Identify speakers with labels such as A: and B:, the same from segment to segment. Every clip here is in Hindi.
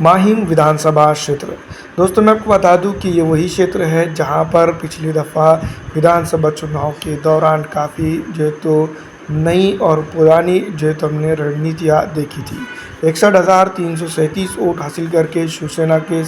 A: माहिम विधानसभा क्षेत्र। दोस्तों मैं आपको बता दूं कि ये वही क्षेत्र है जहां पर पिछली दफ़ा विधानसभा चुनाव के दौरान काफ़ी जो है तो नई और पुरानी जो है तो हमने रणनीतियाँ देखी थी। 61,337 वोट हासिल करके शिवसेना के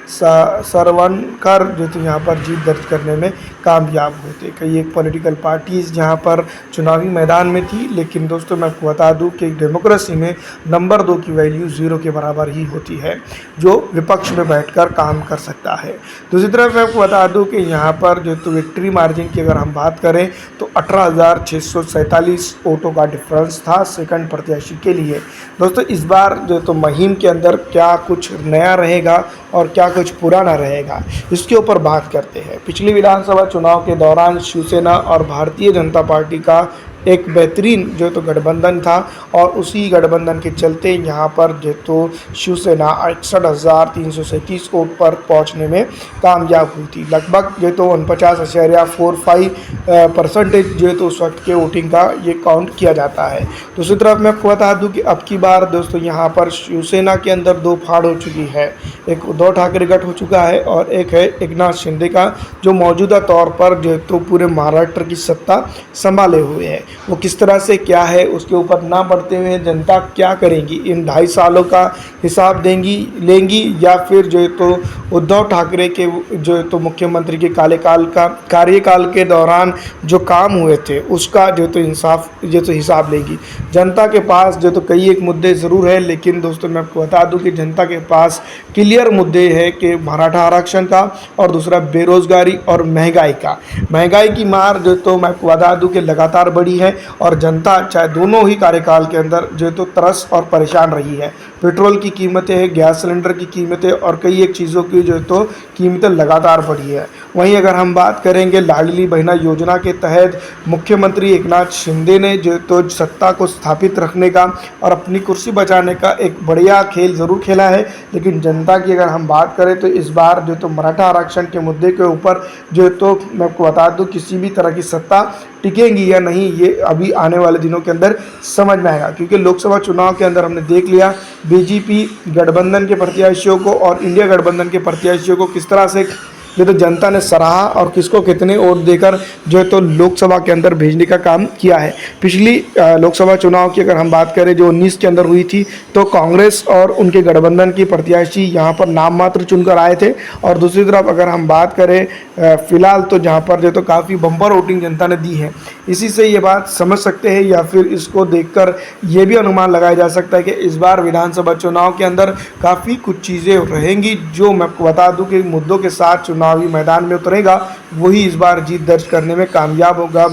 A: सरवणकर जो थे यहाँ पर जीत दर्ज करने में कामयाब हुए थे। कई एक पॉलिटिकल पार्टीज़ जहाँ पर चुनावी मैदान में थी, लेकिन दोस्तों मैं आपको बता दूं कि डेमोक्रेसी में नंबर 2 की वैल्यू 0 के बराबर ही होती है, जो विपक्ष में बैठकर काम कर सकता है। दूसरी तरफ मैं आपको बता दूं कि यहाँ पर जो तो विक्ट्री मार्जिन की अगर हम बात करें तो 18,647 वोटों का डिफरेंस था सेकंड प्रत्याशी के लिए। दोस्तों इस बार जो तो मुहिम के अंदर क्या कुछ नया रहेगा और क्या कुछ पुराना रहेगा, इसके ऊपर बात करते हैं। पिछली विधानसभा चुनाव के दौरान शिवसेना और भारतीय जनता पार्टी का एक बेहतरीन जो तो गठबंधन था और उसी गठबंधन के चलते यहाँ पर जो तो शिवसेना 61,337 वोट पर पहुँचने में कामयाब हुई थी। लगभग जो तो 49.45% जो है तो उस वक्त के वोटिंग का ये काउंट किया जाता है। दूसरी तरफ मैं आपको बता दूं कि अब की बार दोस्तों यहाँ पर शिवसेना के अंदर दो फाड़ हो चुकी है। एक उद्धव ठाकरे गठ हो चुका है और एक है एकनाथ शिंदे का, जो मौजूदा तौर पर जो तो पूरे महाराष्ट्र की सत्ता संभाले हुए है। वो किस तरह से क्या है उसके ऊपर ना बढ़ते हुए जनता क्या करेंगी, इन 2.5 सालों का हिसाब लेंगी या फिर जो है तो उद्धव ठाकरे के जो है तो मुख्यमंत्री के कार्यकाल के दौरान जो काम हुए थे उसका जो तो हिसाब लेंगी। जनता के पास जो तो कई एक मुद्दे ज़रूर है, लेकिन दोस्तों मैं आपको बता दूं कि जनता के पास क्लियर मुद्दे हैं कि मराठा आरक्षण का और दूसरा बेरोजगारी और महंगाई की मार जो तो मैं आपको बता दूं कि लगातार बढ़ी है और जनता चाहे दोनों ही कार्यकाल के अंदर जो तो त्रस्त और परेशान रही है। पेट्रोल की कीमतें, गैस सिलेंडर की कीमतें और कई एक चीज़ों की जो तो कीमतें लगातार बढ़ी है। वहीं अगर हम बात करेंगे लाडली बहना योजना के तहत मुख्यमंत्री एकनाथ शिंदे ने जो तो सत्ता को स्थापित रखने का और अपनी कुर्सी बचाने का एक बढ़िया खेल ज़रूर खेला है, लेकिन जनता की अगर हम बात करें तो इस बार जो तो मराठा आरक्षण के मुद्दे के ऊपर जो तो मैं आपको बता दूं किसी भी तरह की सत्ता टिकेंगी या नहीं, ये अभी आने वाले दिनों के अंदर समझ में आएगा। क्योंकि लोकसभा चुनाव के अंदर हमने देख लिया बीजेपी गठबंधन के प्रत्याशियों को और इंडिया गठबंधन के प्रत्याशियों को किस तरह से जो तो जनता ने सराहा और किसको कितने वोट देकर जो है तो लोकसभा के अंदर भेजने का काम किया है। पिछली लोकसभा चुनाव की अगर हम बात करें जो 19 के अंदर हुई थी, तो कांग्रेस और उनके गठबंधन की प्रत्याशी यहाँ पर नाम मात्र चुनकर आए थे। और दूसरी तरफ अगर हम बात करें फिलहाल तो जहाँ पर जो तो काफ़ी बम्पर वोटिंग जनता ने दी है। इसी से ये बात समझ सकते हैं या फिर इसको देखकर ये भी अनुमान लगाया जा सकता है कि इस बार विधानसभा चुनाव के अंदर काफ़ी कुछ चीज़ें रहेंगी जो मैं आपको बता दूं कि मुद्दों के साथ चुनावी मैदान में उतरेगा, वही इस बार जीत दर्ज करने में कामयाब होगा।